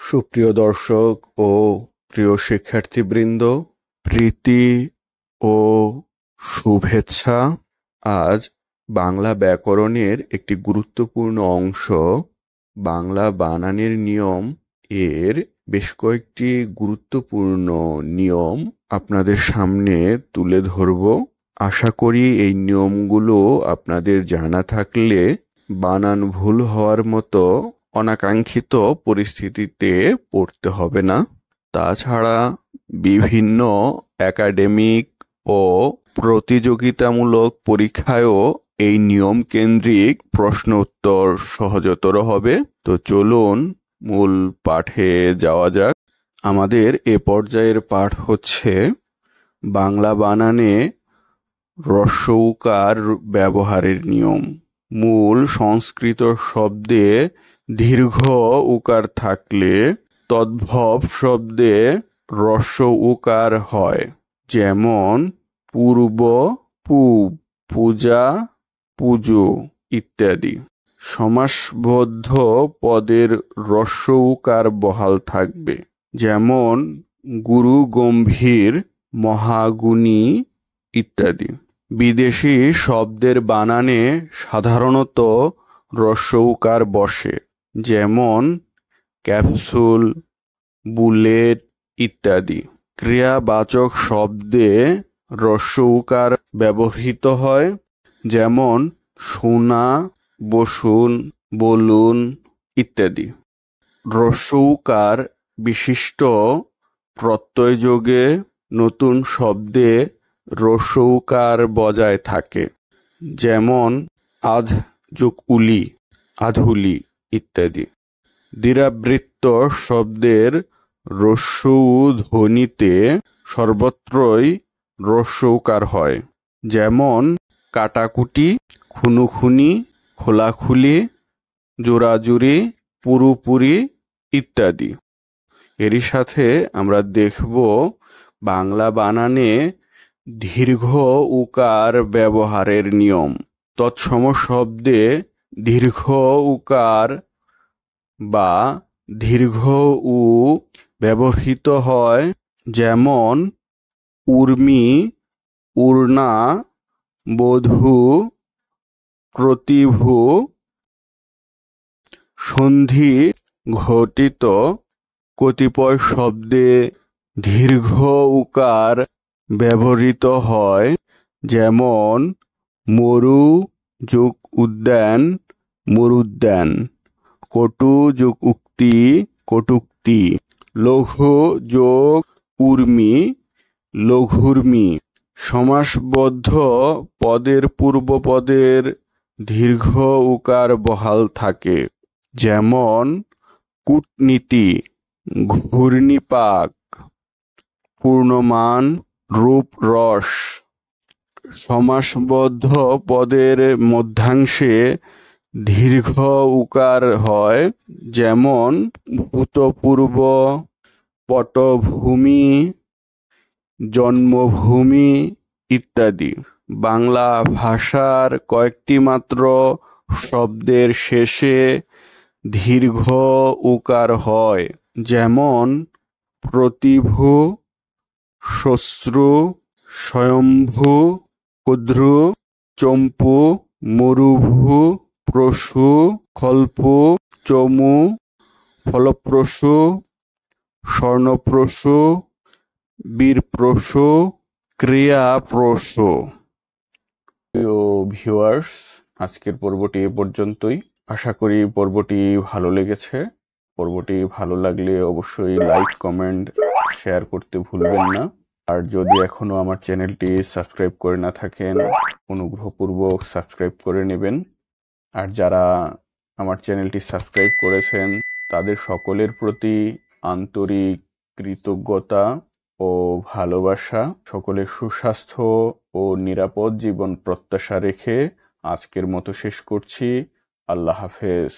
সুপ্রিয় দর্শক ও প্রিয় শিক্ষার্থীবৃন্দ, প্রীতি ও শুভেচ্ছা। আজ বাংলা ব্যাকরণের একটি গুরুত্বপূর্ণ অংশ, বাংলা বানানের নিয়ম এর বেশ কয়েকটি গুরুত্বপূর্ণ নিয়ম আপনাদের সামনে তুলে ধরব। আশা করি এই নিয়মগুলো আপনাদের জানা থাকলে বানান ভুল হওয়ার মতো অনাকাঙ্ক্ষিত পরিস্থিতিতে পড়তে হবে না। তাছাড়া বিভিন্ন একাডেমিক ও প্রতিযোগিতামূলক পরীক্ষায়ও এই নিয়ম কেন্দ্রিক প্রশ্ন উত্তর সহজতর হবে। তো চলুন মূল পাঠে যাওয়া যাক। আমাদের এ পর্যায়ের পাঠ হচ্ছে বাংলা বানানে হ্রস্ব উকার ব্যবহারের নিয়ম। মূল সংস্কৃত শব্দে দীর্ঘ উকার থাকলে তদ্ভব শব্দে হ্রস্ব উকার হয়, যেমন পূর্ব, পূব, পূজা, পুজো ইত্যাদি। সমাসবদ্ধ পদের হ্রস্ব উকার বহাল থাকবে, যেমন গুরু, গম্ভীর, মহাগুণী ইত্যাদি। বিদেশি শব্দের বানানে সাধারণত হ্রস্ব উকার বসে, যেমন ক্যাপসুল, বুলেট ইত্যাদি। ক্রিয়াবাচক শব্দে হ্রস্ব উকার ব্যবহৃত হয়, যেমন শোনা, বসুন, বলুন ইত্যাদি। হ্রস্ব উকার বিশিষ্ট প্রত্যয়যোগে নতুন শব্দে হ্রস্ব উকার বজায় থাকে, যেমন আধ যোগ উলি, আধুলি ইত্যাদি। দ্বিরাবৃত্ত শব্দের হ্রস্ব ধ্বনিতে সর্বত্রই হ্রস্ব উকার হয়, যেমন কাটাকুটি, খুনুখুনি, খোলাখুলি, জোরাজুরি, পুরোপুরি ইত্যাদি। এরই সাথে আমরা দেখব বাংলা বানানে দীর্ঘ উকার ব্যবহারের নিয়ম। তৎসম শব্দে দীর্ঘ উকার বা দীর্ঘ উ ব্যবহৃত হয়, যেমন উর্মি, উর্না, বধূ, প্রতিভু। সন্ধি ঘটিত কতিপয় শব্দে দীর্ঘ উকার ব্যবহৃত হয়, যেমন মরু যোগ উদ্যান, মরুদ্যান। কটু যোগ উক্তি, কটুক্তি। লঘু যোগ উর্মি, লঘুর্মি। সমাসবদ্ধ পদের পূর্বপদের দীর্ঘ উকার বহাল থাকে, যেমন কূটনীতি, ঘূর্ণিপাক, পূর্ণমান, রূপ, রস। সমাসবদ্ধ পদের মধ্যাংশে দীর্ঘ উকার হয়, যেমন ভূতপূর্ব, পটভূমি, জন্মভূমি ইত্যাদি। বাংলা ভাষার কয়েকটি মাত্র শব্দের শেষে দীর্ঘ উকার হয়, যেমন প্রতিভু, শ্মশ্রু, স্বয়ম্ভু, ক্ষুদ্রু, চম্পু, মরুভূ, প্রসূ, খল্পু, চমু, ফলপ্রসূ, স্বর্ণপ্রসূ, বীরপ্রসূ, ক্রিয়াপ্রসূ। প্রিয় ভিউয়ার্স, আজকের পর্বটি এ পর্যন্তই। আশা করি পর্বটি ভালো লেগেছে। পর্বটি ভালো লাগলে অবশ্যই লাইক, কমেন্ট, শেয়ার করতে ভুলবেন না। আর যদি এখনো আমার চ্যানেলটি সাবস্ক্রাইব করে না থাকেন, অনুগ্রহপূর্বক সাবস্ক্রাইব করে নেবেন। আর যারা আমার চ্যানেলটি সাবস্ক্রাইব করেছেন তাদের সকলের প্রতি আন্তরিক কৃতজ্ঞতা ও ভালোবাসা। সকলের সুস্বাস্থ্য ও নিরাপদ জীবন প্রত্যাশা রেখে আজকের মতো শেষ করছি। আল্লাহ হাফেজ।